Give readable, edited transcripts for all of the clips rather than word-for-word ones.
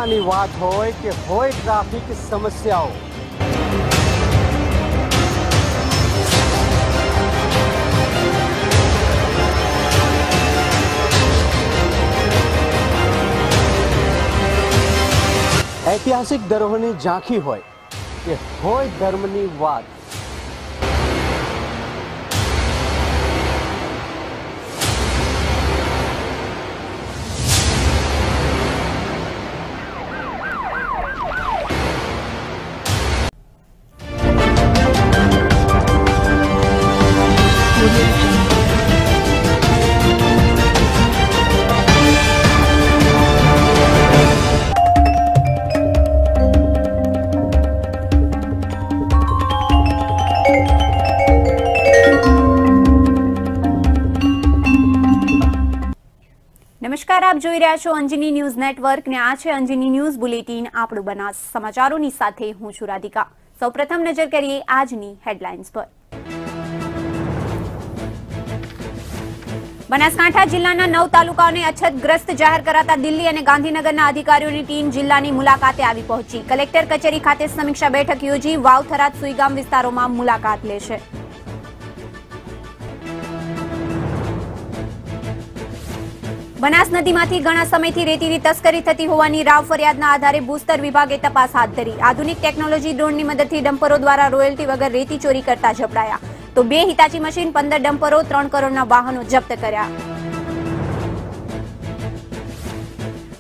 કોરોનાની વાત હોય કે હોય ટ્રાફિક સમસ્યાઓ, ઐતિહાસિક ધરોહરની ઝાંખી હોય કે હોય ધર્મની વાત, નમસ્કાર, આપ જોઈ રહ્યા છો અંજની ન્યૂઝ નેટવર્ક ને આ છે અંજની ન્યૂઝ બુલેટિન આપણું બનાસ સમાચારોની સાથે હું છું રાધિકા। સૌપ્રથમ નજર કરીએ આજની હેડલાઇન્સ પર। બનાસકાંઠા જિલ્લાના 9 તાલુકાઓને અછતગ્રસ્ત જાહેર કરાતા દિલ્હી અને ગાંધીનગરના અધિકારીઓની ટીમ જિલ્લાની મુલાકાતે આવી પહોંચી। કલેક્ટર કચેરી ખાતે સમીક્ષા બેઠક યોજી વાવ, થરાદ, સુઈગામ વિસ્તારોમાં મુલાકાત લેશે। બનાસ નદીમાંથી ઘણા સમયથી રેતીની તસ્કરી થતી હોવાની રાવ ફરિયાદના આધારે ભૂસ્તર વિભાગે તપાસ હાથ ધરી। આધુનિક ટેકનોલોજી ડ્રોનની મદદથી ડમ્પરો દ્વારા રોયલ્ટી વગર રેતી ચોરી કરતા ઝડપાયા, તો 2 હિતાચી મશીન, 15 ડમ્પરો, 3 કરોડના વાહનો જપ્ત કર્યા।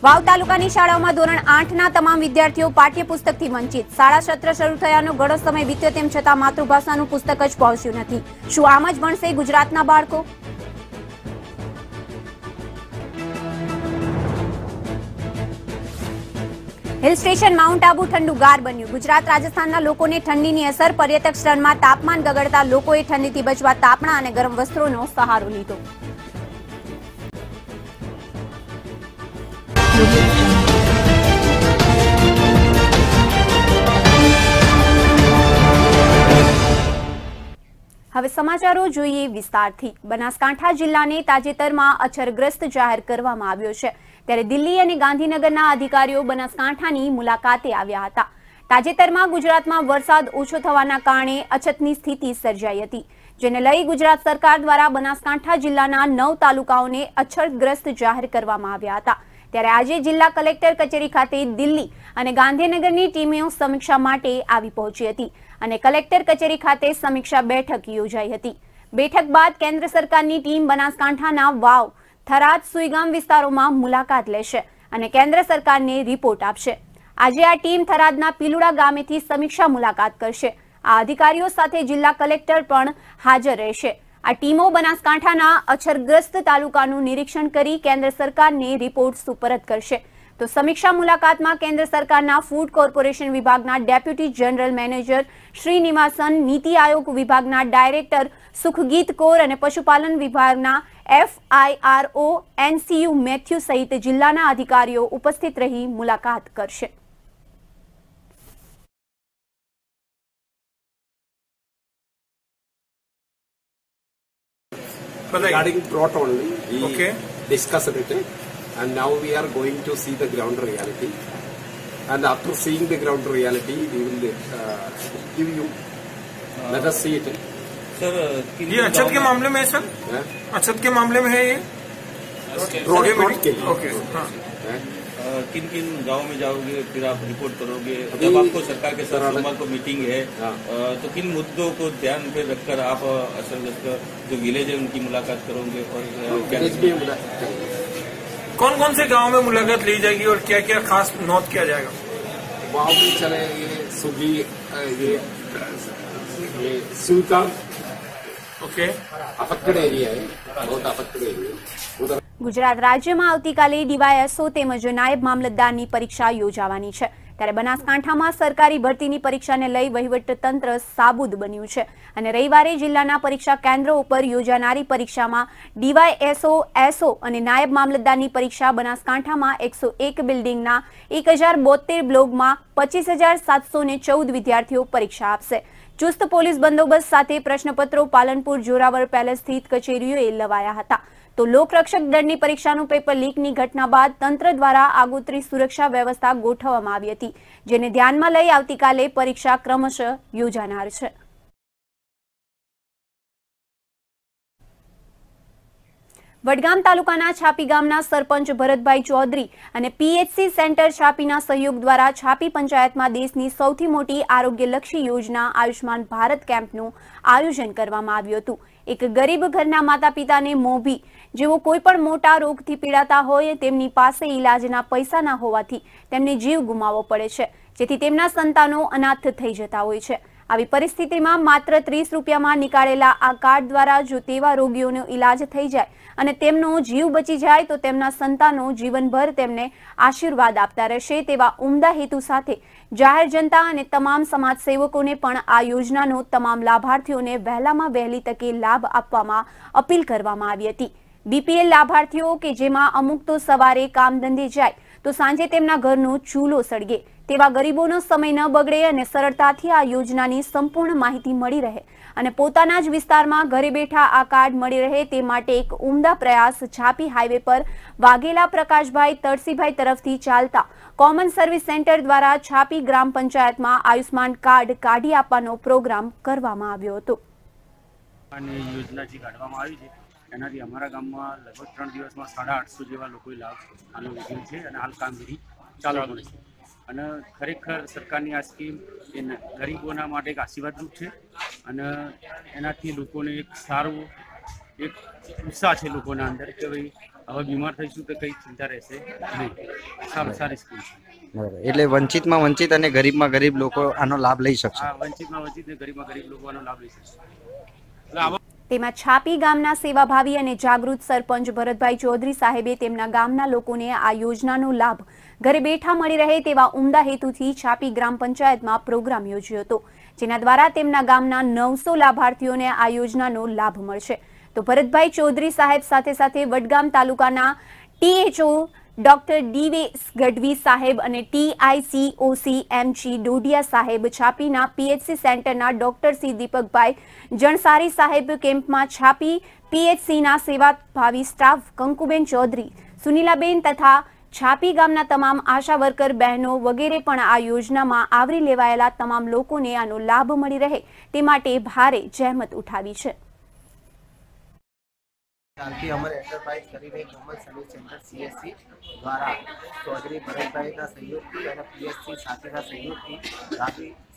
વાવ તાલુકાની શાળાઓમાં ધોરણ 8ના તમામ વિદ્યાર્થીઓ પાઠ્યપુસ્તકથી વંચિત। શાળા સત્ર શરૂ થયાનો ઘણો સમય વીત્યો તેમ છતાં માતૃભાષાનું પુસ્તક જ પહોંચ્યું નથી। શું આમ જ ભણશે ગુજરાતના બાળકો? हिल स्टेशन माउंट आबू ठंडुगार बन्યું। ગુજરાત રાજસ્થાનના લોકોને ઠંડીની અસર। પર્યટક સ્થળમાં તાપમાન ગગડતા લોકોએ ઠંડીથી બચવા તાપણા અને ગરમ વસ્ત્રોનો સહારો લીધો। હવે સમાચારો જોઈએ વિસ્તારથી। બનાસકાંઠા જિલ્લાને તાજેતરમાં અછતગ્રસ્ત જાહેર કરવામાં આવ્યો છે, ત્યારે દિલ્હી અને ગાંધીનગરના અધિકારીઓ બનાસકાંઠાની મુલાકાતે આવ્યા હતા। તાજેતરમાં ગુજરાતમાં વરસાદ ઓછો થવાના કારણે અછતની સ્થિતિ સર્જાઈ હતી, જેને લઈ ગુજરાત સરકાર દ્વારા બનાસકાંઠા જિલ્લાના 9 તાલુકાઓને અછતગ્રસ્ત જાહેર કરવામાં આવ્યા હતા। ત્યારે આજે જિલ્લા કલેક્ટર કચેરી ખાતે દિલ્હી અને ગાંધીનગરની ટીમો સમીક્ષા માટે આવી પહોંચી હતી અને કલેક્ટર કચેરી ખાતે સમીક્ષા બેઠક યોજાઈ હતી। બેઠક બાદ કેન્દ્ર સરકારની ટીમ બનાસકાંઠાના વાવ, થરાદ, સુઈગામ વિસ્તારોમાં મુલાકાત લેશે અને કેન્દ્ર સરકારને રિપોર્ટ આપશે। આજે આ ટીમ થરાદના પીલુડા ગામેથી સમીક્ષા મુલાકાત કરશે। આ અધિકારીઓ સાથે જિલ્લા કલેક્ટર પણ હાજર રહેશે। આ ટીમો બનાસકાંઠાના અછતગ્રસ્ત તાલુકાનું નિરીક્ષણ કરી કેન્દ્ર સરકારને રિપોર્ટ સુપરત કરશે। તો સમીક્ષા મુલાકાતમાં કેન્દ્ર સરકારના ફૂડ કોર્પોરેશન વિભાગના deputy general manager Srinivasan, NITI Aayog વિભાગના ડાયરેક્ટર સુખગીત કૌર અને પશુપાલન વિભાગના FIRO NCU મેથ્યુ સહિત જિલ્લાના અધિકારીઓ ઉપસ્થિત રહી મુલાકાત કરશે। Regarding drought only, we discussed it, and now we are going to see the ground reality. And after seeing the ground reality, we will give you. Let us see it. Sir, ये अछत के मामले में है sir? अछत के मामले में है ये? drought के लिए। ओके। किन किन गांव में जाओगे, फिर आप रिपोर्ट करोगे? जब आपको सरकार के साथ सोमवार को मीटिंग है, तो किन मुद्दों को ध्यान पे रखकर आप असरग्रस्त जो विलेज है उनकी मुलाकात करोगे और कौन कौन से गांव में मुलाकात ली जाएगी और क्या क्या खास नोट किया जाएगा? गाँव में चलेंगे सुगी, ये सुलका, ओके, अफेक्टेड एरिया है, बहुत अफेक्टेड एरिया उधर। ગુજરાત રાજ્યમાં આવતીકાલે ડીવાયએસઓ તેમજ નાયબ મામલતદારની પરીક્ષા યોજાવાની છે, ત્યારે બનાસકાંઠામાં સરકારી ભરતીની પરીક્ષાને લઈ વહીવટતંત્ર સાબુદ બન્યું છે અને રવિવારે જિલ્લાના પરીક્ષા કેન્દ્રો ઉપર યોજાનારી પરીક્ષામાં ડીવાયએસઓ, એસઓ અને નાયબ મામલતદારની પરીક્ષા બનાસકાંઠામાં 101 બિલ્ડિંગના 1072 બ્લોકમાં 25,714 વિદ્યાર્થીઓ પરીક્ષા આપશે। ચુસ્ત પોલીસ બંદોબસ્ત સાથે પ્રશ્નપત્રો પાલનપુર જોરાવર પેલેસ સ્થિત કચેરીઓએ લવાયા હતા। તો લોકરક્ષક દળની પરીક્ષાનું પેપર લીકની ઘટના બાદ તંત્ર દ્વારા આગોતરી સુરક્ષા વ્યવસ્થા ગોઠવવામાં આવી હતી, જેને ધ્યાનમાં લઈ આવતીકાલે પરીક્ષા ક્રમશઃ યોજાનાર છે. વડગામ તાલુકાના છાપી ગામના સરપંચ ભરતભાઈ ચૌધરી અને પીએચસી સેન્ટર છાપીના સહયોગ દ્વારા છાપી પંચાયતમાં દેશની સૌથી મોટી આરોગ્યલક્ષી યોજના આયુષ્માન ભારત કેમ્પનું આયોજન કરવામાં આવ્યું હતું. એક ગરીબ ઘરના માતા પિતાને મોભી જેઓ કોઈ પણ મોટા રોગથી પીડાતા હોય તેમની પાસે ઈલાજના પૈસા ના હોવાથી તેમને જીવ ગુમાવવો પડે છે, જેથી તેમના સંતાનો અનાથ થઈ જતા હોય છે. આવી પરિસ્થિતિમાં માત્ર 30 રૂપિયામાં નીકાળેલા આ કાર્ડ દ્વારા જો તેવા રોગીઓનો ઈલાજ થઈ જાય અને તેમનો જીવ બચી જાય તો તેમના સંતાનો જીવનભર તેમને આશીર્વાદ આપતા રહેશે તેવા ઉમદા હેતુ સાથે જાહેર જનતા અને તમામ સમાજ સેવકોને પણ આ યોજનાનો તમામ લાભાર્થીઓને વહેલામાં વહેલી તકે લાભ આપવામાં અપીલ કરવામાં આવી હતી. બીપીએલ લાભાર્થીઓ કે જેમાં અમુક તો સવારે કામ ધંધે જાય તો સાંજે તેમના ઘરનો ચૂલો સળગે તેવા ગરીબોનો સમય ન બગડે અને સરળતાથી આ યોજનાની સંપૂર્ણ માહિતી મળી રહે અને પોતાના જ વિસ્તારમાં ઘરે બેઠા આ કાર્ડ મળી રહે તે માટે એક ઉમદા પ્રયાસ છાપી હાઈવે પર વાઘેલા પ્રકાશભાઈ તળસીભાઈ તરફથી ચાલતા કોમન સર્વિસ સેન્ટર દ્વારા છાપી ગ્રામ પંચાયતમાં આયુષ્માન કાર્ડ કાઢી આપવાનો પ્રોગ્રામ કરવામાં આવ્યો હતો. યોજના જે કાઢવામાં આવી છે એનાથી અમારા ગામમાં લગભગ 3 દિવસમાં 850 જેવા લોકોએ લાભ આનો લીધેલ છે અને હાલ કામગીરી ચાલુ પણ છે. અને ખરેખર સરકારની આ સ્કીમ એ ગરીબોના માટે એક આશીર્વાદરૂપ છે અને એનાથી લોકોને એક સારું એક ઉત્સાહ છે લોકોના અંદર કે ભાઈ હવે બીમાર થઈશું તો કંઈ ચિંતા રહેશે નહીં. સારી સ્કીમ છે. બરાબર. એટલે વંચિતમાં વંચિત અને ગરીબમાં ગરીબ લોકો આનો લાભ લઈ શકશે. હા, વંચિતમાં વંચિત ને ગરીબમાં ગરીબ લોકો આનો લાભ લઈ શકશે. તેમાં છાપી ગામના સેવાભાવી અને જાગૃત સરપંચ ભરતભાઈ ચૌધરી સાહેબે તેમના ગામના લોકોને આ યોજનાનો લાભ ઘરે બેઠા મળી રહે તેવા ઉમદા હેતુથી છાપી ગ્રામ પંચાયતમાં પ્રોગ્રામ યોજ્યો હતો, જેના દ્વારા તેમના ગામના 900 લાભાર્થીઓને આ યોજનાનો લાભ મળશે. તો ભરતભાઈ ચૌધરી સાહેબ સાથે સાથે વડગામ તાલુકાના THO ડોક્ટર ડીવેસ ગઢવી સાહેબ અને TICOC MC ડોડિયા સાહેબ, છાપીના PHC સેન્ટરના ડોક્ટર C દીપકભાઈ જણસારી સાહેબ, કેમ્પમાં છાપી PHCના સેવાભાવી સ્ટાફ કંકુબેન ચૌધરી, સુનીલાબેન તથા છાપી ગામના તમામ આશા વર્કર બહેનો વગેરે પણ આ યોજનામાં આવરી લેવાયેલા તમામ લોકોને આનો લાભ મળી રહે તે માટે ભારે જહેમત ઉઠાવી છે. કાલથી અમારે એન્ટરપ્રાઇઝ કરીને કોમન સર્વિસ સેન્ટર CSC દ્વારા ચૌધરી ભરતભાઈના સહયોગથી અને PHC સાથેના સહયોગથી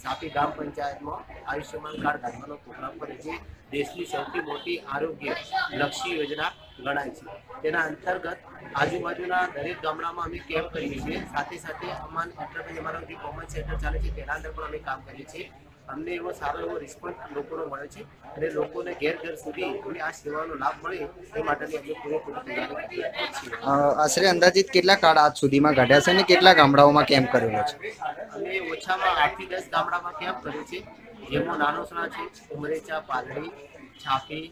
છાપી ગ્રામ પંચાયતમાં આયુષ્યમાન કાર્ડ કાઢવાનો પ્રોગ્રામ કરે છે. દેશની સૌથી મોટી આરોગ્ય લક્ષી યોજના ગણાય છે. તેના અંતર્ગત આજુબાજુના દરેક ગામડામાં અમે કેમ્પ કરીએ છીએ. સાથે સાથે અમારો જે કોમન સેન્ટર ચાલે છે તેના અંદર પણ અમે કામ કરીએ છીએ. અમને એવો સારો એવો રિસ્પોન્સ લોકોનો મળે છે અને લોકોને ઘેર ઘર સુધી અમને આ સેવાનો લાભ મળે એ માટેની અમે પૂરેપૂરી તૈયારી કરીએ છીએ. આશરે અંદાજિત કેટલા કાર્ડ આજ સુધીમાં કાઢ્યા છે અને કેટલા ગામડાઓમાં કેમ્પ કરેલો છે? અમે ઓછામાં 8 થી 10 ગામડામાં કેમ્પ કર્યો છે, જેમાં નાનોસણા છે, ઉમરેચા, પાલડી, છાપી,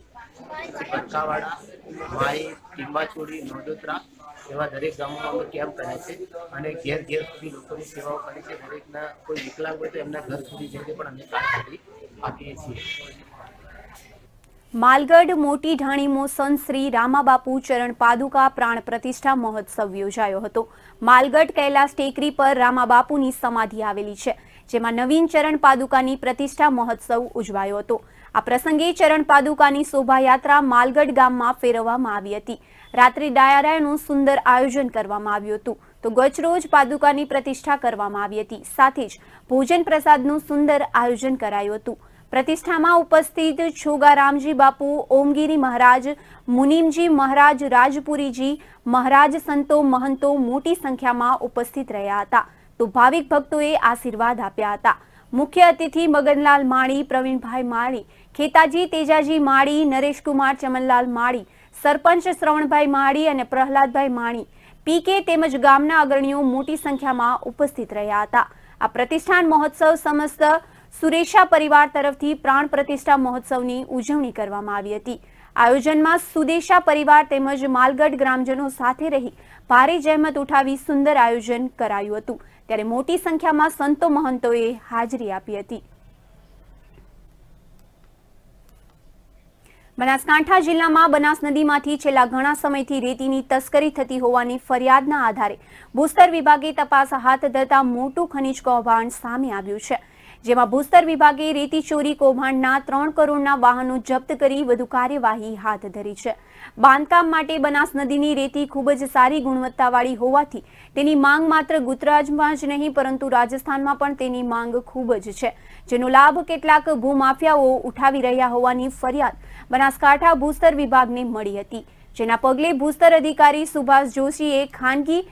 બરકાવાડા, માઈ, ટીંબાચોડી, નોદોત્રા એવા દરેક ગામોમાં અમે કેમ્પ કર્યા છે અને ઘેર ઘેર સુધી લોકોની સેવાઓ કરી છે. દરેકના કોઈ વિકલાંગ હોય તો એમના ઘર સુધી જઈને પણ અમે કાર્ડ કાઢી આપીએ છીએ. માલગઢ મોટી ઢાણીમાં સંત શ્રી રામાબાપુ ચરણ પાદુકા પ્રાણ પ્રતિષ્ઠા મહોત્સવ યોજાયો હતો. માલગઢ કૈલાસ ટેકરી પર રામાબાપુની સમાધિ આવેલી છે, જેમાં નવીન ચરણ પાદુકાની પ્રતિષ્ઠા મહોત્સવ ઉજવાયો હતો. આ પ્રસંગે ચરણ પાદુકાની શોભાયાત્રા માલગઢ ગામમાં ફેરવવામાં આવી હતી. રાત્રિ ડાયરાનું સુંદર આયોજન કરવામાં આવ્યું હતું. તો ગચરોજ પાદુકાની પ્રતિષ્ઠા કરવામાં આવી હતી. સાથે જ ભોજન પ્રસાદનું સુંદર આયોજન કરાયું હતું. પ્રતિષ્ઠામાં ઉપસ્થિત છોગારામજી બાપુ, ઓમગીરી મહારાજ, મુનિમજી મહારાજ, રાજપુરીજી મહારાજ, સંતો મહંતો મોટી સંખ્યામાં ઉપસ્થિત રહ્યા હતા. તો ભાવિક ભક્તોએ આશીર્વાદ આપ્યા હતા. મુખ્ય અતિથિ મગનલાલ માળી, પ્રવીણભાઈ માળી, ખેતાજી તેજાજી માળી, નરેશકુમાર ચમનલાલ માળી, સરપંચ શ્રવણભાઈ માળી અને પ્રહલાદભાઈ માળી, PK તેમજ ગામના અગ્રણીઓ મોટી સંખ્યામાં ઉપસ્થિત રહ્યા હતા. આ પ્રતિષ્ઠાન મહોત્સવ સમસ્ત સુરેશા પરિવાર તરફથી પ્રાણ પ્રતિષ્ઠા મહોત્સવની ઉજવણી કરવામાં આવી હતી. આયોજનમાં સુદેશા પરિવાર તેમજ માલગઢ ગ્રામજનો સાથે રહી ભારે જહેમત ઉઠાવી સુંદર આયોજન કરાયું હતું. ત્યારે મોટી સંખ્યામાં સંતો મહંતોએ હાજરી આપી હતી. બનાસકાંઠા જિલ્લામાં બનાસ નદીમાંથી છેલ્લા ઘણા સમયથી રેતીની તસ્કરી થતી હોવાની ફરિયાદના આધારે ભૂસ્તર વિભાગે તપાસ હાથ ધરતા મોટું ખનીજ કૌભાંડ સામે આવ્યું છે, જેમાં ભૂસ્તર વિભાગે રેતી ચોરી કૌભાંડના 3 કરોડના વાહનો જપ્ત કરી વધુ કાર્યવાહી હાથ ધરી છે. બાંધકામ માટે બનાસ નદીની રેતી ખૂબ જ સારી ગુણવત્તાવાળી હોવાથી તેની માંગ માત્ર ગુજરાતમાં જ નહીં પરંતુ રાજસ્થાનમાં પણ તેની માંગ ખૂબ જ છે, જેનો લાભ કેટલાક ભૂમાફિયાઓ ઉઠાવી રહ્યા હોવાની ફરિયાદ બનાસકાંઠા ભૂસ્તર વિભાગને મળી હતી, જેના પગલે ભૂસ્તર અધિકારી સુભાષ જોશીએ ખાનગી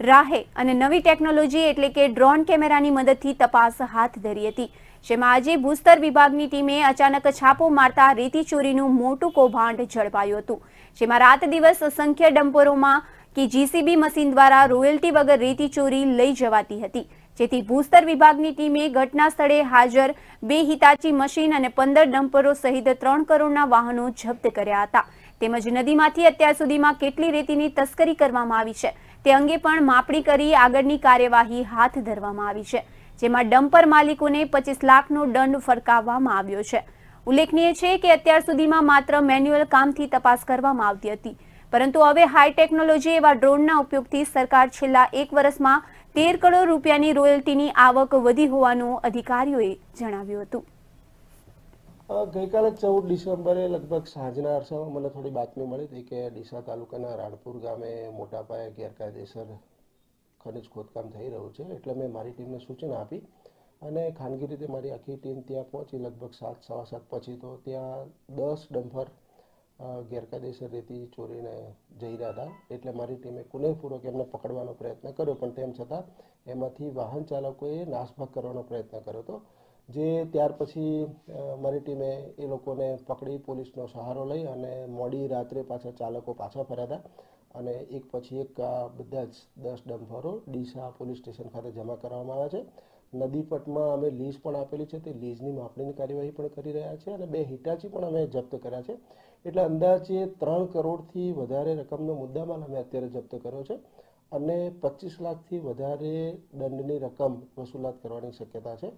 રાહે અને નવી ટેકનોલોજી એટલે કે ડ્રોન કેમેરાની મદદથી તપાસ હાથ ધરી હતી, જેમાં આજે ભૂસ્તર વિભાગની ટીમે અચાનક છાપો મારતા રેતી ચોરીનું મોટું કૌભાંડ ઝડપાયું હતું, જેમાં રાત દિવસ અસંખ્ય ડમ્પરોમાં કે જીસીબી મશીન દ્વારા રોયલ્ટી વગર રેતી ચોરી લઈ જવાતી હતી, જેથી ભૂસ્તર વિભાગની ટીમે ઘટના સ્થળે હાજર 2 હિતાચી મશીન અને 15 ડમ્પરો સહિત 3 કરોડના વાહનો જપ્ત કર્યા હતા. તેમજ નદીમાંથી અત્યાર સુધીમાં કેટલી રેતીની તસ્કરી કરવામાં આવી છે તે અંગે પણ માપણી કરી આગળની કાર્યવાહી હાથ ધરવામાં આવી છે, જેમાં ડમ્પર માલિકોને 25 લાખનો દંડ ફરકાવવામાં આવ્યો છે. ઉલ્લેખનીય છે કે અત્યાર સુધીમાં માત્ર મેન્યુઅલ કામથી તપાસ કરવામાં આવતી હતી, પરંતુ હવે હાઈ ટેકનોલોજી એવા ડ્રોનના ઉપયોગથી સરકાર છેલ્લા 1 વર્ષમાં 13 કરોડ રૂપિયાની રોયલ્ટીની આવક વધી હોવાનું અધિકારીઓએ જણાવ્યું હતું. ગઈકાલે 14 ડિસેમ્બરે લગભગ સાંજના અરસામાં મને થોડી બાતમી મળી હતી કે ડીસા તાલુકાના રાણપુર ગામે મોટા પાયે ગેરકાયદેસર ખનિજ ખોદકામ થઈ રહ્યું છે, એટલે મેં મારી ટીમને સૂચના આપી અને ખાનગી રીતે મારી આખી ટીમ ત્યાં પહોંચી. લગભગ 7, સવા 7 પછી તો ત્યાં 10 ડમ્પર ગેરકાયદેસર રેતી ચોરીને જઈ રહ્યા હતા, એટલે મારી ટીમે કુનેહપૂર્વક એમને પકડવાનો પ્રયત્ન કર્યો, પણ તેમ છતાં એમાંથી વાહન ચાલકોએ નાસભાગ કરવાનો પ્રયત્ન કર્યો હતો, જે ત્યાર પછી મારી ટીમે એ લોકોને પકડી પોલીસનો સહારો લઈ અને મોડી રાત્રે પાછા ચાલકો પાછા ફર્યા હતા અને એક પછી એક બધા જ 10 ડમ્પરો ડીસા પોલીસ સ્ટેશન ખાતે જમા કરવામાં આવ્યા છે. નદી પટમાં અમે લીઝ પણ આપેલી છે, તે લીઝની માપણીની કાર્યવાહી પણ કરી રહ્યા છે અને 2 હિટાચી પણ અમે જપ્ત કર્યા છે, એટલે અંદાજે 3 કરોડથી વધારે રકમનો મુદ્દામાલ અમે અત્યારે જપ્ત કર્યો છે અને 25 લાખથી વધારે દંડની રકમ વસૂલાત કરવાની શક્યતા છે.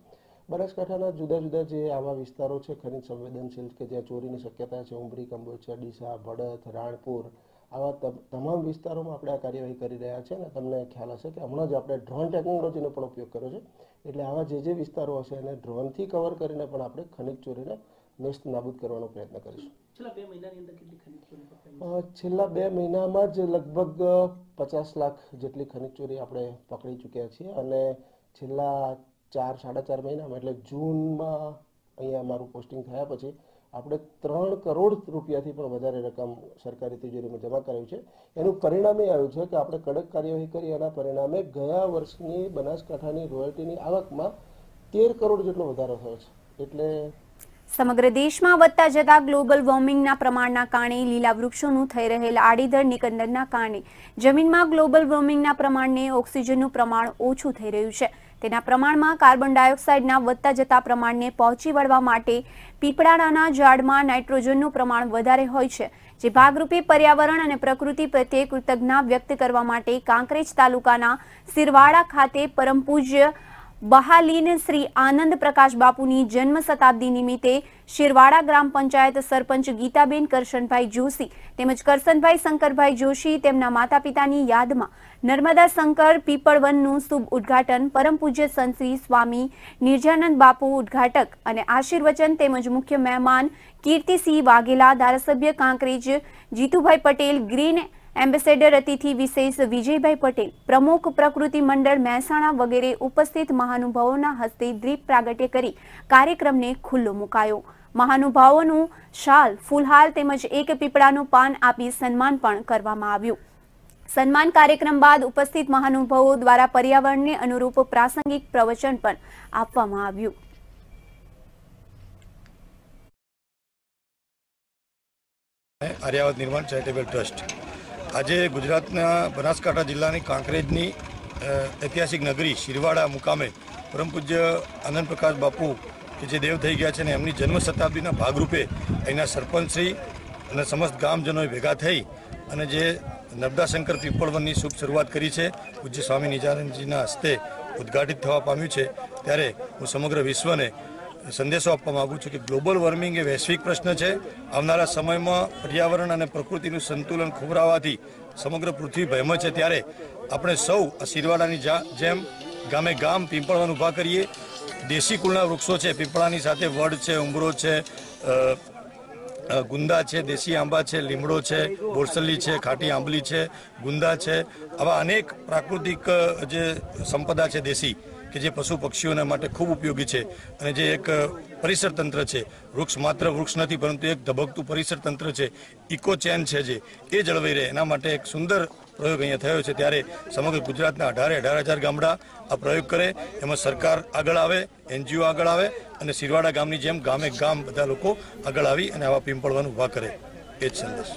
બનાસકાંઠાના જુદા જુદા જે આવા વિસ્તારો છે ખનિજ સંવેદનશીલ કે જ્યાં ચોરીની શક્યતા છે, ઉમરી, કંબોચિયા, ડીસા, ભડત, રાણપુર, આવા તમામ વિસ્તારોમાં આપણે આ કાર્યવાહી કરી રહ્યા છે અને તમને ખ્યાલ હશે કે હમણાં જ આપણે ડ્રોન ટેકનોલોજીનો પણ ઉપયોગ કર્યો છે, એટલે આવા જે વિસ્તારો હશે એને ડ્રોનથી કવર કરીને પણ આપણે ખનિજ ચોરીને નેસ્ત નાબૂદ કરવાનો પ્રયત્ન કરીશું. છેલ્લા 2 મહિનામાં જ લગભગ 50 લાખ જેટલી ખનિજ ચોરી આપણે પકડી ચૂક્યા છીએ અને છેલ્લા 4, 4.5 મહિનામાં એટલે જૂનમાં અહીંયા મારું પોસ્ટિંગ થયા પછી આપણે 3 કરોડ રૂપિયાથી પણ વધારે રકમ સરકારી તિજોરીમાં જમા કરાવી છે. એનું પરિણામ એ આવ્યું છે કે આપણે કડક કાર્યવાહી કરી, એના પરિણામે ગયા વર્ષની બનાસકાંઠાની રોયલ્ટીની આવકમાં 13 કરોડ જેટલો વધારો થયો છે. એટલે સમગ્ર દેશમાં વધતા જતા ગ્લોબલ વોર્મિંગના પ્રમાણના કારણે લીલા વૃક્ષોનું થઈ રહેલ આડીધડ નિકંદનના કારણે જમીનમાં ગ્લોબલ વોર્મિંગના પ્રમાણને ઓક્સિજનનું પ્રમાણ ઓછું થઈ રહ્યું છે. તેના પ્રમાણમાં કાર્બન ડાયોક્સાઇડના વધતા જતા પ્રમાણને પહોંચી વળવા માટે પીપળાના ઝાડમાં નાઇટ્રોજનનું પ્રમાણ વધારે હોય છે, જે ભાગરૂપે પર્યાવરણ અને પ્રકૃતિ પ્રત્યે કૃતજ્ઞતા વ્યક્ત કરવા માટે કાંકરેજ તાલુકાના સિરવાડા ખાતે પરમ પૂજ્ય બહાલીન શ્રી આનંદ પ્રકાશ બાપુની જન્મ શતાબ્દી નિમિત્તે શિરવાડા ગ્રામ પંચાયત સરપંચ ગીતાબેન કરશનભાઈ જોશી તેમજ કરશનભાઈ શંકરભાઈ જોશી તેમના માતા પિતાની યાદમાં નર્મદા શંકર પીપળવનનું શુભ ઉદ્ઘાટન પરમ પૂજ્ય સંત શ્રી સ્વામી નિર્જાનંદ બાપુ ઉદ્ઘાટક અને આશીર્વચન તેમજ મુખ્ય મહેમાન કીર્તિસિંહ વાઘેલા, ધારાસભ્ય કાંકરેજ જીતુભાઈ પટેલ, ગ્રીન એમ્બેસેડર અતિથિ વિશેષ વિજયભાઈ પટેલ, પ્રમુખ પ્રકૃતિ મંડળ મહેસાણા વગેરે ઉપસ્થિત મહાનુભાવોના હસ્તે દીપ પ્રાગટ્ય કરી કાર્યક્રમને ખુલ્લો મુકાયો. મહાનુભાવોનું શાલ, ફૂલહાર તેમજ એક પીપળાનું પાન આપી સન્માન પણ કરવામાં આવ્યું. સન્માન કાર્યક્રમ બાદ ઉપસ્થિત મહાનુભાવો દ્વારા પર્યાવરણને અનુરૂપ પ્રાસંગિક પ્રવચન પણ આપવામાં આવ્યું. આર્યાવત નિર્માણ ચેરિટેબલ ટ્રસ્ટ આજે ગુજરાતના બનાસકાંઠા જિલ્લાની કાંકરેજની ઐતિહાસિક નગરી શિરવાડા મુકામે પરમ પૂજ્ય આનંદ પ્રકાશ બાપુ કે જે દેવ થઈ ગયા છે ને એમની જન્મ શતાબ્દીના ભાગરૂપે અહીંના સરપંચશ્રી અને સમસ્ત ગામજનોએ ભેગા થઈ અને જે નર્મદા શંકર પીપળવનની શુભ શરૂઆત કરી છે, પૂજ્ય સ્વામી નિજાનંદજીના હસ્તે ઉદ્ઘાટિત થવા પામ્યું છે, ત્યારે હું સમગ્ર વિશ્વને સંદેશો આપવા માગું છું કે ગ્લોબલ વોર્મિંગ એ વૈશ્વિક પ્રશ્ન છે. આવનારા સમયમાં પર્યાવરણ અને પ્રકૃતિનું સંતુલન ખોરવાવાથી સમગ્ર પૃથ્વી ભયમાં છે. ત્યારે આપણે સૌ આ શિરવાડાની જેમ ગામે ગામ પીપળવન ઊભા કરીએ. દેશી કુળના વૃક્ષો છે, પીપળાની સાથે વડ છે, ઉંબરો છે, ગુંદા છે, દેશી આંબા છે, લીમડો છે, બોરસલી છે, ખાટી આંબલી છે, ગુંદા છે, આવા અનેક પ્રાકૃતિક જે સંપદા છે દેશી, કે જે પશુ પક્ષીઓના માટે ખૂબ ઉપયોગી છે. અને જે એક પરિસર તંત્ર છે, વૃક્ષ માત્ર વૃક્ષ નથી પરંતુ એક ધબકતું પરિસર તંત્ર છે, ઇકો ચેન છે, જે એ જળવાઈ રહે એના માટે એક સુંદર પ્રયોગ અહીંયા થયો છે. ત્યારે સમગ્ર ગુજરાતના 18,000 ગામડા આ પ્રયોગ કરે, એમાં સરકાર આગળ આવે, NGO આગળ આવે અને શિરવાડા ગામની જેમ ગામે ગામ બધા લોકો આગળ આવી અને આવા પીંપળવાનું ઊભા કરે, એ જ સંદેશ.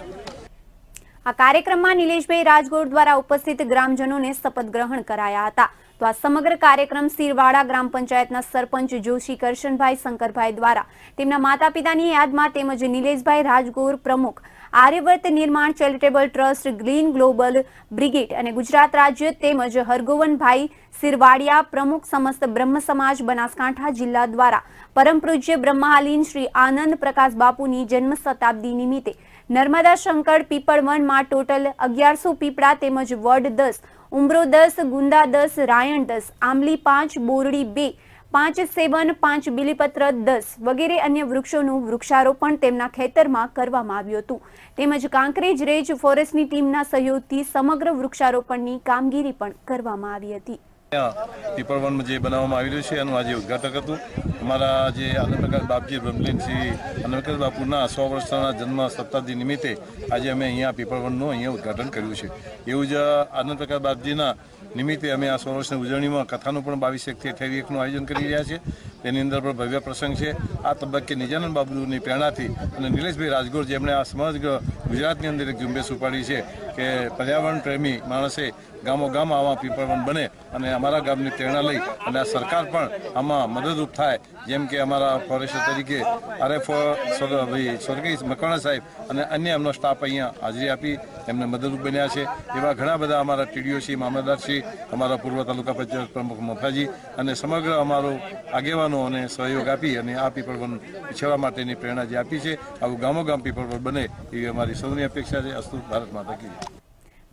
આ કાર્યક્રમમાં નિલેશભાઈ રાજગોર દ્વારા ઉપસ્થિત ગ્રામજનોને શપથ ગ્રહણ કરાયા હતા. તો આ સમગ્ર કાર્યક્રમ શિરવાડા ગ્રામ પંચાયતના સરપંચ જોશી કરશનભાઈ શંકરભાઈ દ્વારા તેમના માતા પિતાની યાદમાં તેમજ નિલેશભાઈ રાજગોર પ્રમુખ આર્યવર્ત નિર્માણ charitable trust, green global brigade અને ગુજરાત રાજ્ય તેમજ હરગોવનભાઈ શિરવાડિયા પ્રમુખ સમસ્ત બ્રહ્મ સમાજ બનાસકાંઠા જિલ્લા દ્વારા પરમ પૂજ્ય બ્રહ્માલીન શ્રી આનંદ પ્રકાશ બાપુની જન્મ શતાબ્દી નિમિત્તે નર્મદા શંકર પીપળવનમાં ટોટલ 1100 પીપળા તેમજ વડ 10, ઉમરો 10, ગુંદા 10, રાયણ 10, આંબલી 5, બોરડી 2, 5 સેવન, 5 બીલીપત્ર 10 વગેરે અન્ય વૃક્ષોનું વૃક્ષારોપણ તેમના ખેતરમાં કરવામાં આવ્યું હતું. તેમજ કાંકરેજ રેજ ફોરેસ્ટની ટીમના સહયોગથી સમગ્ર વૃક્ષારોપણની કામગીરી પણ કરવામાં આવી હતી. પીપળવનમાં જે બનાવવામાં આવી રહ્યું છે એનું આજે ઉદ્ઘાટન હતું. અમારા જે આનંદ પ્રકાશ બાપજી બ્રહ્મલીન શ્રી આનંદ પ્રકાશ બાપુના 100 વર્ષના જન્મ શતાબ્દી નિમિત્તે આજે અમે અહીંયા પીપળવનનું અહીંયા ઉદ્ઘાટન કર્યું છે. એવું જ આનંદ પ્રકાશ બાપજીના નિમિત્તે અમે આ 100 વર્ષની ઉજવણીમાં કથાનું પણ 22 થી 28નું આયોજન કરી રહ્યા છીએ. તેની અંદર પણ ભવ્ય પ્રસંગ છે. આ તબક્કે નિજાનંદ બાબુની પ્રેરણાથી અને નિલેશભાઈ રાજગોર જેમણે આ સમગ્ર ગુજરાતની અંદર એક ઝુંબેશ ઉપાડી છે કે પર્યાવરણ પ્રેમી માણસે ગામો ગામ આવા પીપળવન બને અને અમારા ગામની પ્રેરણા લઈ અને આ સરકાર પણ આમાં મદદરૂપ થાય. જેમ કે અમારા ફોરેસ્ટર તરીકે RF સ્વર્ગીય મકવાણા સાહેબ અને અન્ય એમનો સ્ટાફ અહીંયા હાજરી આપી એમને મદદરૂપ બન્યા છે. એવા ઘણા બધા અમારા TDO, મામલતદારશ્રી, અમારા પૂર્વ તાલુકા પંચાયત પ્રમુખ મફાજી અને સમગ્ર અમારો આગેવાનો અને સહયોગ આપી અને આ પીપળવન પીછળવા માટેની પ્રેરણા જે આપી છે. આવું ગામો ગામ પીપળવન બને એવી અમારી સૌની અપેક્ષા છે. અસ્તુ ભારત માતા કી જય.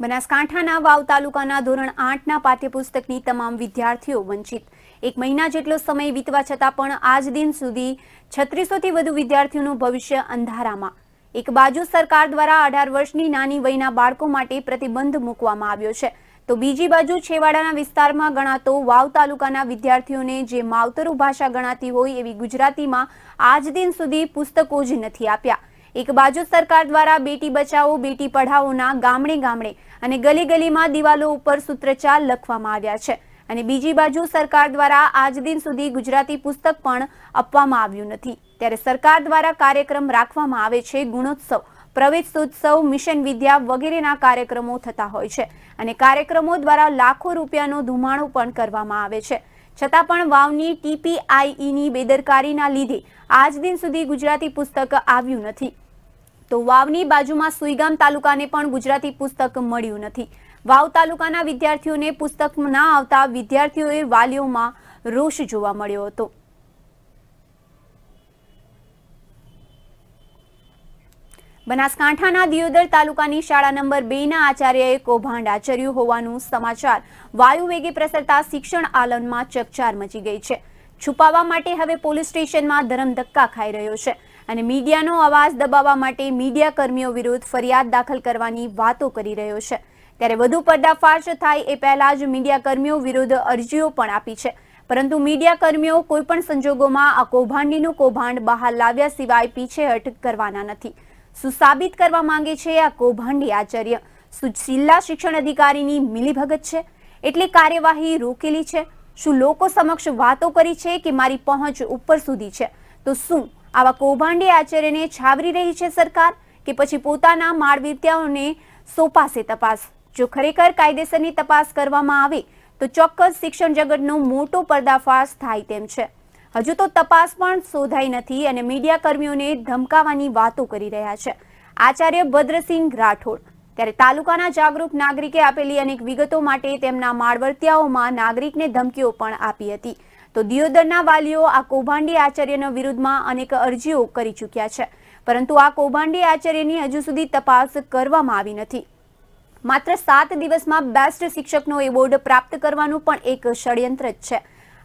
બનાસકાંઠાના વાવ તાલુકાના ધોરણ 8ના પાઠ્યપુસ્તકની તમામ વિદ્યાર્થીઓ વંચિત. 1 મહિના જેટલો સમય વીતવા છતાં પણ આજ દિન સુધી 3600થી વધુ વિદ્યાર્થીઓનું ભવિષ્ય અંધારામાં. એક બાજુ સરકાર દ્વારા 18 વર્ષની નાની વયના બાળકો માટે પ્રતિબંધ મૂકવામાં આવ્યો છે, તો બીજી બાજુ છેવાડાના વિસ્તારમાં ગણાતો વાવ તાલુકાના વિદ્યાર્થીઓને જે માવતરું ભાષા ગણાતી હોય એવી ગુજરાતીમાં આજ દિન સુધી પુસ્તકો જ નથી આપ્યા. એક બાજુ સરકાર દ્વારા બેટી બચાવો બેટી પઢાઓના ગામડે ગામડે અને ગલી ગલીમાં દિવાલો ઉપર સૂત્રચાર લખવામાં આવ્યા છે અને બીજી બાજુ સરકાર દ્વારા આજ દિન સુધી ગુજરાતી પુસ્તક પણ આપવામાં આવ્યું નથી. ત્યારે સરકાર દ્વારા કાર્યક્રમ રાખવામાં આવે છે. ગુણોત્સવ, પ્રવેશોત્સવ, મિશન વિદ્યા વગેરેના કાર્યક્રમો થતા હોય છે અને કાર્યક્રમો દ્વારા લાખો રૂપિયાનો ધુમાડો પણ કરવામાં આવે છે. છતાં પણ વાવની TPIEની બેદરકારીના લીધે આજ દિન સુધી ગુજરાતી પુસ્તક આવ્યું નથી. તો વાવની બાજુમાં સુઈગામ તાલુકાને પણ ગુજરાતી પુસ્તક મળ્યું નથી. વાવ તાલુકાના વિદ્યાર્થીઓને પુસ્તક ના આવતા વિદ્યાર્થીઓએ વાલીઓમાં રોષ જોવા મળ્યો હતો. બનાસકાંઠાના દિયોદર તાલુકાની શાળા નંબર 2ના આચાર્યએ કૌભાંડ આચર્યું હોવાનું સમાચાર વાયુ વેગે પ્રસરતા શિક્ષણ આલમમાં ચકચાર મચી ગઈ છે. છુપાવવા માટે હવે પોલીસ સ્ટેશનમાં ધરમધક્કા ખાઈ રહ્યો છે અને મીડિયાનો અવાજ દબાવવા માટે મીડિયા કર્મીઓ વિરુદ્ધ ફરિયાદ દાખલ કરવાની વાતો કરી રહ્યો છે. ત્યારે વધુ પર્દાફાશ થાય એ પહેલા જ મીડિયા કર્મીઓ વિરુદ્ધ અરજીઓ પણ આપી છે, પરંતુ મીડિયા કર્મીઓ કોઈપણ સંજોગોમાં આ કૌભાંડીનું કૌભાંડ બહાર લાવ્યા સિવાય પીછેહટ કરવાના નથી. શું સાબિત કરવા માંગે છે આ કૌભાંડી આચાર્ય? શું જિલ્લા શિક્ષણ અધિકારીની મિલીભગત છે એટલે કાર્યવાહી રોકેલી છે? શું લોકો સમક્ષ વાતો કરી છે કે મારી પહોંચ ઉપર સુધી છે? તો શું આવા કૌભાંડી આચાર્યને છાવરી રહી છે સરકાર કે પછી પોતાના માળવીત્યાઓને સોંપાશે તપાસ? જો ખરેખર કાયદેસરની તપાસ કરવામાં આવે તો ચોક્કસ શિક્ષણ જગતનો મોટો પર્દાફાશ થાય તેમ છે. હજુ તો તપાસ પણ શોધાઈ નથી અને મીડિયા કર્મીઓને ધમકાવવાની વાતો કરી રહ્યા છે આચાર્ય ભદ્રસિંહ રાઠોડ. ત્યારે તાલુકાના જાગૃત નાગરિકે આપેલી અનેક વિગતો માટે તેમના માળવર્તિયાઓમાં નાગરિકને ધમકીઓ પણ આપી હતી. તો દિયોદરના વાલીઓ આ કૌભાંડી આચાર્યના વિરુદ્ધમાં અનેક અરજીઓ કરી ચૂક્યા છે, પરંતુ આ કૌભાંડી આચાર્યની હજુ સુધી તપાસ કરવામાં આવી નથી. માત્ર 7 દિવસમાં બેસ્ટ શિક્ષકનો એવોર્ડ પ્રાપ્ત કરવાનું પણ એક ષડયંત્ર જ છે.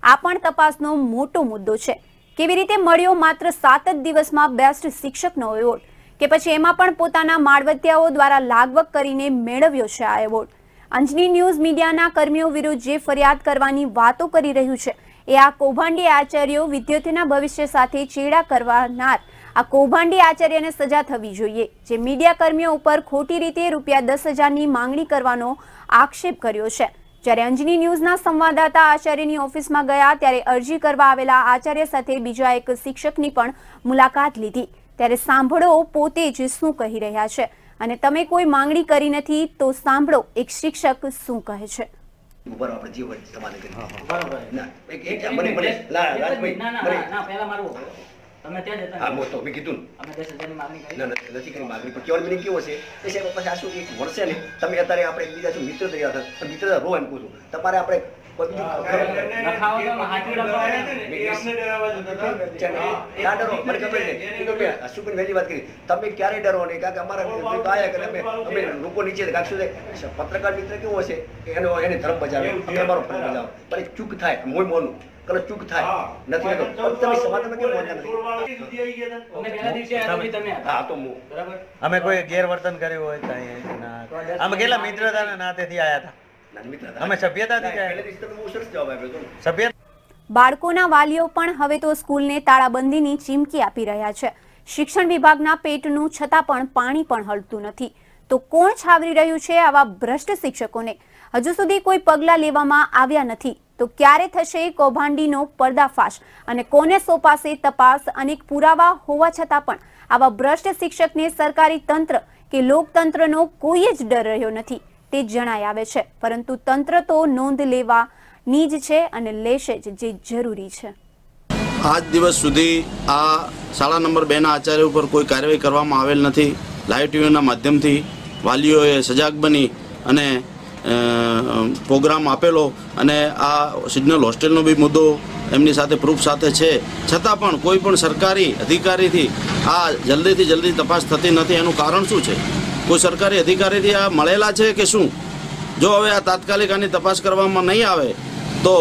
આ પણ તપાસનો મોટો મુદ્દો છે. કેવી રીતે મળ્યો માત્ર 7 જ દિવસમાં બેસ્ટ શિક્ષકનો એવોર્ડ, કે પછી એમાં પણ પોતાના માળવતિયાઓ દ્વારા લાગવક કરીને મેળવ્યો છે આ એવોર્ડ? અંજની ન્યૂઝ મીડિયાના કર્મીઓ વિરુદ્ધ જે ફરિયાદ કરવાની વાતો કરી રહ્યું છે એ આ કૌભાંડી આચાર્યો વિદ્યાર્થીના ભવિષ્ય સાથે ચેડા કરવાનાર આ કૌભાંડી આચાર્યને સજા થવી જોઈએ, જે મીડિયા કર્મીઓ ઉપર ખોટી રીતે ₹10,000ની માંગણી કરવાનો આક્ષેપ કર્યો છે. જ્યારે અંજની ન્યૂઝના સંવાદદાતા આચાર્યની ઓફિસમાં ગયા ત્યારે અરજી કરવા આવેલા આચાર્ય સાથે બીજા એક શિક્ષકની પણ મુલાકાત લીધી. ત્યારે સાંભળો પોતે જ શું કહી રહ્યા છે, અને તમે કોઈ માંગણી કરી નથી તો સાંભળો એક શિક્ષક શું કહે છે. તમે ત્યાં જતા હા મોસ્ટ મેં કીધું અમે 10,000ની માંગણી કરી નથી કરી માંગણી પણ કેવલ મિનિંગ કેવો છે એ સાહેબ પછી આ શું એક વર્ષે ને તમે અત્યારે આપણે એકબીજા છું મિત્ર તૈયાર થશે પણ મિત્ર રો એમ કહું છું તમારે આપણે તમે ક્યારે ડરો નહીં કારણ કે અમારા લોકો નીચે પત્રકાર મિત્ર કેવો હશે એને ધર્મ બજાવે અમારો ફરજ બજાવો પણ એક ચૂક થાય મોય મોનું ચૂક થાય નથી તમે સમાધાન અમે કોઈ ગેરવર્તન કર્યું હોય અમે કેટલા મિત્રતાના નાતેથી આવ્યા હતા, અમે સભ્યતાથી. બાળકોના વાલીઓ પણ હવે તો સ્કૂલને તાળાબંધીની ચીમકી આપી રહ્યા છે. શિક્ષણ વિભાગના પેટનું છતાં પણ પાણી પણ હલતું નથી. તો કોણ છાવરી રહ્યું છે આવા ભ્રષ્ટ શિક્ષકોને? હજુ સુધી કોઈ પગલાં લેવામાં આવ્યા નથી. તો ક્યારે થશે કૌભાંડીનો પર્દાફાશ અને કોને સોંપાશે તપાસ? અનેક પુરાવા હોવા છતાં પણ આવા ભ્રષ્ટ શિક્ષકને સરકારી તંત્ર કે લોકતંત્રનો કોઈ જ ડર રહ્યો નથી તે જણાઈ આવે છે. પરંતુ તંત્ર તો નોંધ લેવાની જ છે અને લેશે જ, જે જરૂરી છે. આજ દિવસ સુધી આ શાળા નંબર 2 ના આચાર્ય ઉપર કોઈ કાર્યવાહી કરવામાં આવેલ નથી. લાઈવ ટીવીના માધ્યમથી વાલીઓએ સજાગ બની અને પ્રોગ્રામ આપેલો અને આ સિગ્નલ હોસ્ટેલનો બી મુદ્દો એમની સાથે પ્રૂફ સાથે છે, છતાં પણ કોઈ પણ સરકારી અધિકારીથી આ જલ્દી તપાસ થતી નથી. એનું કારણ શું છે? કોઈ સરકારી અધિકારીથી આ મળેલા છે કે શું? જો હવે આ તાત્કાલિક આની તપાસ કરવામાં નહીં આવે તો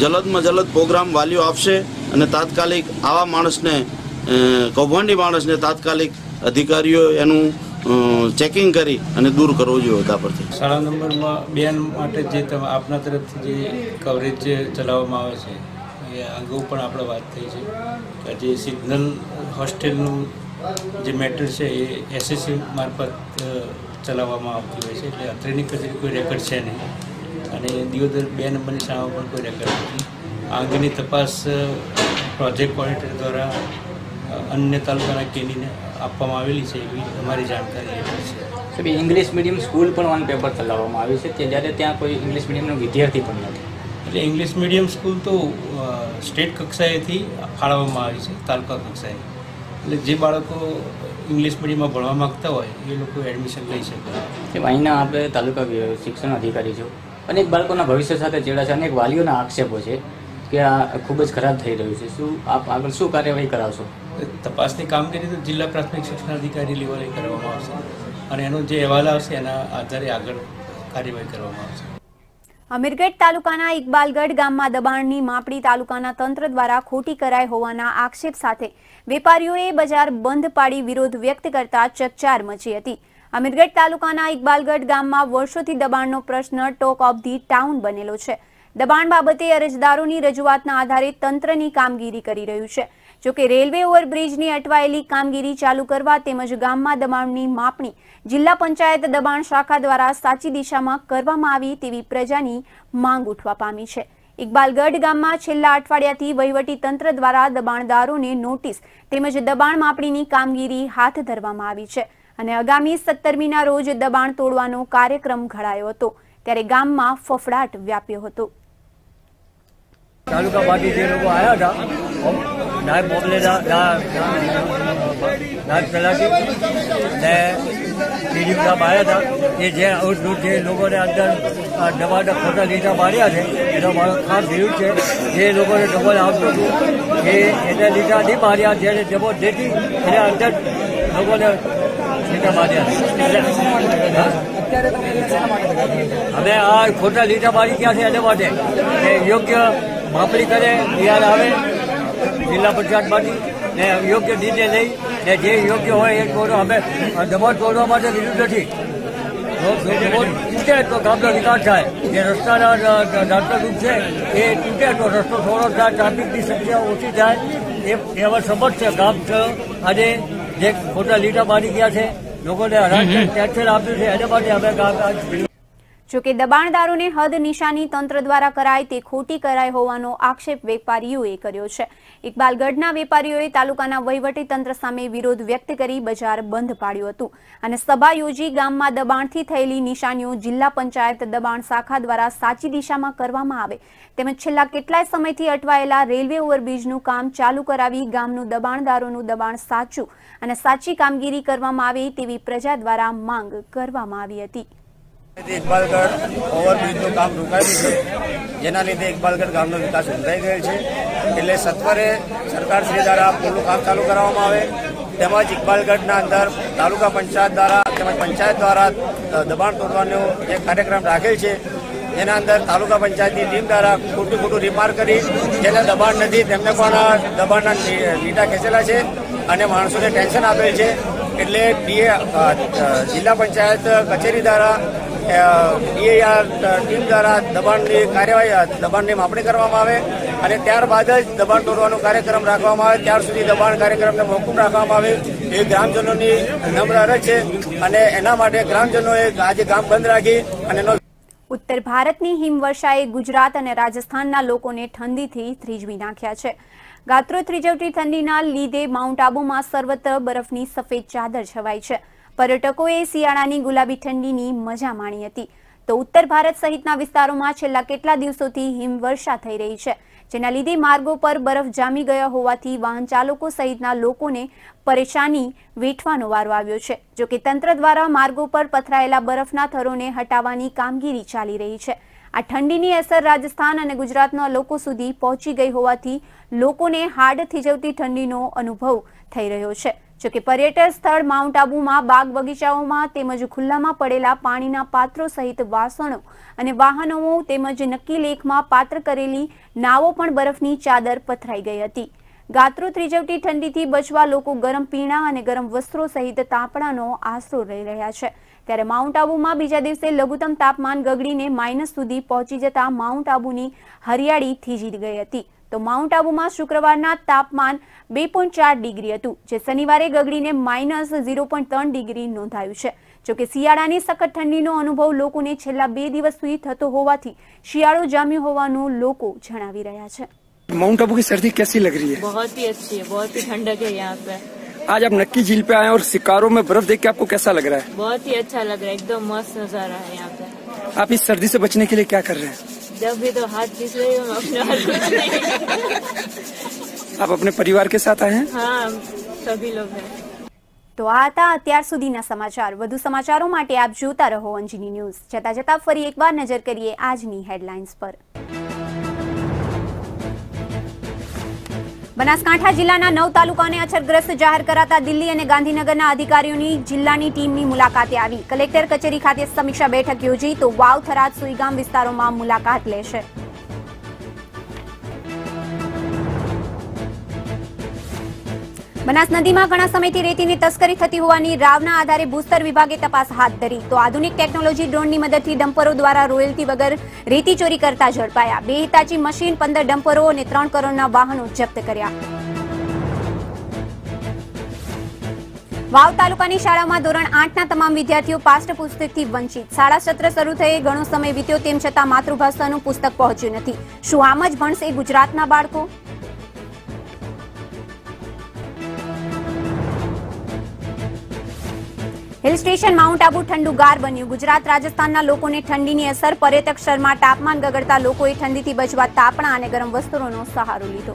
જલ્દમાં જલ્દ પ્રોગ્રામ વાલીઓ આપશે અને તાત્કાલિક આવા માણસને, કૌભાંડી માણસને તાત્કાલિક અધિકારીઓ એનું ચેકિંગ કરી અને દૂર કરવો જોઈએ હતા પરથી. શાળા નંબર 2 માટે જે આપના તરફથી જે કવરેજ ચલાવવામાં આવે છે એ અગાઉ પણ આપણે વાત થઈ છે કે જે સિગ્નલ હોસ્ટેલનું જે મેટર છે એ એસએસસી મારફત ચલાવવામાં આવતી હોય છે, એટલે અત્રેની કચેરી કોઈ રેકર્ડ છે નહીં અને દિયોદર 2 નંબરની શાળામાં પણ કોઈ રેકર્ડ નથી. આ અંગેની તપાસ પ્રોજેક્ટ કોર્ડિનેટર દ્વારા અન્ય તાલુકાના કેનીને આપવામાં આવેલી છે એવી અમારી જાણકારી છે. ઇંગ્લિશ મીડિયમ સ્કૂલ પણ ઓન પેપર ચલાવવામાં આવી છે, જ્યારે ત્યાં કોઈ ઇંગ્લિશ મીડિયમનો વિદ્યાર્થી પણ નથી. એટલે ઇંગ્લિશ મીડિયમ સ્કૂલ તો સ્ટેટ કક્ષાએથી ફાળવવામાં આવી છે, તાલુકા કક્ષાએ. એટલે જે બાળકો ઇંગ્લિશ મીડિયમમાં ભણવા માગતા હોય એ લોકો એડમિશન લઈ શકે. અહીંના આપણે તાલુકા શિક્ષણ અધિકારી છો, અનેક બાળકોના ભવિષ્ય સાથે ચેડા છે, અનેક વાલીઓના આક્ષેપો છે કે આ ખૂબ જ ખરાબ થઈ રહ્યું છે. શું આપ આગળ શું કાર્યવાહી કરાવશો? તપાસની કામગીરી તો જિલ્લા પ્રાથમિક શિક્ષણ અધિકારી લેવલે કરવામાં આવશે અને એનો જે અહેવાલ આવશે એના આધારે આગળ કાર્યવાહી કરવામાં આવશે. અમીરગઢ તાલુકાના ઇકબાલગઢ ગામમાં દબાણની માપણી તાલુકાના તંત્ર દ્વારા ખોટી કરાઈ હોવાના આક્ષેપ સાથે વેપારીઓએ બજાર બંધ પાડી વિરોધ વ્યક્ત કરતા ચકચાર મચી હતી. અમીરગઢ તાલુકાના ઇકબાલગઢ ગામમાં વર્ષોથી દબાણનો પ્રશ્ન ટોક ઓફ ધી ટાઉન બનેલો છે. દબાણ બાબતે અરજદારોની રજૂઆતના આધારે તંત્રની કામગીરી કરી રહ્યું છે. જોકે રેલવે ઓવરબ્રિજની અટવાયેલી કામગીરી ચાલુ કરવા તેમજ ગામમાં દબાણની માપણી જિલ્લા પંચાયત દબાણ શાખા દ્વારા સાચી દિશામાં કરવામાં આવી તેવી પ્રજાની માંગ ઉઠવા પામી છે. ઇકબાલગઢ ગામમાં છેલ્લા અઠવાડિયાથી વહીવટી તંત્ર દ્વારા દબાણદારોને નોટિસ તેમજ દબાણ માપણીની કામગીરી હાથ ધરવામાં આવી છે અને આગામી 17મીના રોજ દબાણ તોડવાનો કાર્યક્રમ ઘડાયો હતો. ત્યારે ગામમાં ફફડાટ વ્યાપ્યો હતો. તાલુકા પાર્ટી જે લોકો આવ્યા હતા નાયબ મોકલેલા નાયબ તલાટી ને ડીડીઓ સાહેબ આવ્યા હતા એ જે લોકોને અંદર દવાના ખોટા લીટા માર્યા છે એનો મારો ખાસ વિરોધ છે. જે લોકોને ડબલ આવતું હતું એને લીટા નહીં માર્યા, જેને ડબલ દેતી એને અંદર લોકોને લીટા માર્યા. અમે આ ખોટા લીટા મારી ગયા છે એના માટે કે યોગ્ય માપણી કરે, બિહાર આવે જિલ્લા પંચાયતમાંથી ને યોગ્ય નિર્ણય લઈ ને જે યોગ્ય હોય એ તોડો. અમે દબાણ તોડવા માટે વિરુદ્ધ નથી. તૂટે તો ગામનો વિકાસ થાય. જે રસ્તાના ડાક્ટરરૂપ છે એ તૂટે તો રસ્તો થોડો થાય, ટ્રાફિકની સંખ્યા ઓછી થાય. એ હવે સમજ છે ગામ આજે જે ખોટા લીટા મારી ગયા છે, લોકોને ટેન્શન આપ્યું છે, એના માટે અમે ગામ. જોકે દબાણદારોને હદ નિશાની તંત્ર દ્વારા કરાય તે ખોટી કરાય હોવાનો આક્ષેપ વેપારીઓએ કર્યો છે. ઇકબાલગઢના વેપારીઓએ તાલુકાના વહીવટી તંત્ર સામે વિરોધ વ્યક્ત કરી બજાર બંધ પાડ્યું હતું અને સભા યોજી ગામમાં દબાણથી થયેલી નિશાનીઓ જિલ્લા પંચાયત દબાણ શાખા દ્વારા સાચી દિશામાં કરવામાં આવે તેમજ છેલ્લા કેટલાય સમયથી અટવાયેલા રેલવે ઓવરબ્રિજનું કામ ચાલુ કરાવી ગામનું દબાણદારોનું દબાણ સાચું અને સાચી કામગીરી કરવામાં આવે તેવી પ્રજા દ્વારા માંગ કરવામાં આવી હતી. ઇકબાલગઢ ઓવરબ્રિજનું કામ રોકાયું છે, જેના લીધે ઇકબાલગઢ ગામનો વિકાસ ઊંધાઈ ગયેલ છે. એટલે સત્વરે સરકારશ્રી દ્વારા પુલનું કામ ચાલુ કરવામાં આવે તેમજ ઇકબાલગઢના અંદર તાલુકા પંચાયત દ્વારા તેમજ પંચાયત દ્વારા દબાણ તોડવાનો એક કાર્યક્રમ રાખેલ છે. જેના અંદર તાલુકા પંચાયતની ટીમ દ્વારા ખોટું રિમાર્ક કરી જેને દબાણ નથી તેમને પણ દબાણના લીટા ખેંચેલા છે અને માણસોને ટેન્શન આપેલ છે. એટલે જિલ્લા પંચાયત કચેરી દ્વારા DAR ટીમ દ્વારા દબાણની કાર્યવાહી દબાણની માપણી કરવામાં આવે અને ત્યારબાદ જ દબાણ તોડવાનો કાર્યક્રમ રાખવામાં આવે. ત્યાર સુધી દબાણ કાર્યક્રમને મોકૂફ રાખવામાં આવે એ ગ્રામજનોની નમ્ર અરજ છે અને એના માટે ગ્રામજનોએ આજે ગામ બંધ રાખી અને ઉત્તર ભારતની હિમવર્ષાએ ગુજરાત અને રાજસ્થાનના લોકોને ઠંડીથી ત્રીજવી નાખ્યા છે. ગાત્રો ત્રીજવતી ઠંડીના લીધે માઉન્ટ આબુમાં સર્વત્ર બરફની સફેદ ચાદર છવાઈ છે. પર્યટકોએ શિયાળાની ગુલાબી ઠંડીની મજા માણી હતી. તો ઉત્તર ભારત સહિતના વિસ્તારોમાં છેલ્લા કેટલા દિવસોથી હિમવર્ષા થઈ રહી છે, જેના લીધે માર્ગો પર બરફ જામી ગયા હોવાથી વાહન ચાલકો સહિતના લોકોને પરેશાની વેઠવાનો વારો આવ્યો છે. જોકે તંત્ર દ્વારા માર્ગો પર પથરાયેલા બરફના થરોને હટાવવાની કામગીરી ચાલી રહી છે. આ ઠંડીની અસર રાજસ્થાન અને ગુજરાતના લોકો સુધી પહોંચી ગઈ હોવાથી લોકોને હાડ થીજવતી ઠંડીનો અનુભવ થઈ રહ્યો છે. જોકે પર્યટન સ્થળ માઉન્ટ આબુમાં બાગ બગીચાઓમાં તેમજ ખુલ્લામાં પડેલા પાણીના પાત્રો સહિત વાસણો અને વાહનો તેમજ નક્કી લેખમાં પાત્ર કરેલી નાવો પણ બરફની ચાદર પથરાઈ ગઈ હતી. ગાત્રો ત્રીજવતી ઠંડીથી બચવા લોકો ગરમ પીણા અને ગરમ વસ્ત્રો સહિત તાપણાનો આશરો લઈ રહ્યા છે. ત્યારે માઉન્ટ આબુમાં બીજા દિવસે લઘુત્તમ તાપમાન ગગડીને માઇનસ સુધી પહોંચી જતા માઉન્ટ આબુની હરિયાળી થીજી ગઈ હતી. તો માઉન્ટ આબુમાં શુક્રવારના તાપમાન 2.4 ડિગ્રી હતું, જે શનિવારે ગગડીને માઇનસ 0.3 ડિગ્રી નોંધાયું છે. જોકે શિયાળાની સખત ઠંડીનો અનુભવ લોકોને છેલ્લા 2 દિવસ સુધી થતો હોવાથી શિયાળો જામ્યો હોવાનું લોકો જણાવી રહ્યા છે. माउंट आबू की सर्दी कैसी लग रही है? बहुत ही अच्छी है, बहुत ही ठंडक है यहाँ पे. आज आप नक्की झील पे आए और शिकारों में बर्फ देख के आपको कैसा लग रहा है? बहुत ही अच्छा लग रहा है, एकदम मस्त नजारा है यहाँ पे. आप इस सर्दी से बचने के लिए क्या कर रहे हैं? जब भी तो हाथ पीस रही हूँ अपने हाथ. आप अपने परिवार के साथ आए हैं? हाँ, सभी लोग हैं. તો આ હતા અત્યાર સુધીના સમાચાર. વધુ સમાચારો માટે આપ જોતા રહો અંજની ન્યૂઝ. જતા જતા ફરી એકવાર નજર કરીએ આજની હેડલાઇન્સ પર. બનાસકાંઠા જિલ્લાના 9 તાલુકાને અછતગ્રસ્ત જાહેર કરાતા દિલ્હી અને ગાંધીનગરના અધિકારીઓની જિલ્લાની ટીમની મુલાકાતે આવી. કલેક્ટર કચેરી ખાતે સમીક્ષા બેઠક યોજી તો વાવ, થરાદ, સુઈગામ વિસ્તારોમાં મુલાકાત લેશે. બનાસ નદીમાં ઘણા સમયથી રેતીની તસ્કરી થતી હોવાની રાવના આધારે ભૂસ્તર વિભાગે તપાસ હાથ ધરી તો આધુનિક ટેકનોલોજી ડ્રોનની મદદથી ડમ્પરો દ્વારા રોયલ્ટી વગર રેતી ચોરી કરતા ઝડપાયા. 2 હિતાચી મશીન, 15 ડમ્પરો અને 3 કરોડના વાહનો જપ્ત કર્યા. વાવ તાલુકાની શાળામાં ધોરણ 8ના તમામ વિદ્યાર્થીઓ પાઠ્યપુસ્તકથી વંચિત. શાળા સત્ર શરૂ થયે ઘણો સમય વીત્યો તેમ છતાં માતૃભાષાનું પુસ્તક પહોંચ્યું નથી. શું આમ જ ભણશે ગુજરાતના બાળકો? હિલ સ્ટેશન માઉન્ટ આબુ ઠંડુગાર બન્યું. ગુજરાત રાજસ્થાનના લોકોને ઠંડીની અસર. પર્યટક સ્થળમાં તાપમાન ગગડતા લોકોએ ઠંડીથી બચવા તાપણા અને ગરમ વસ્ત્રોનો સહારો લીધો.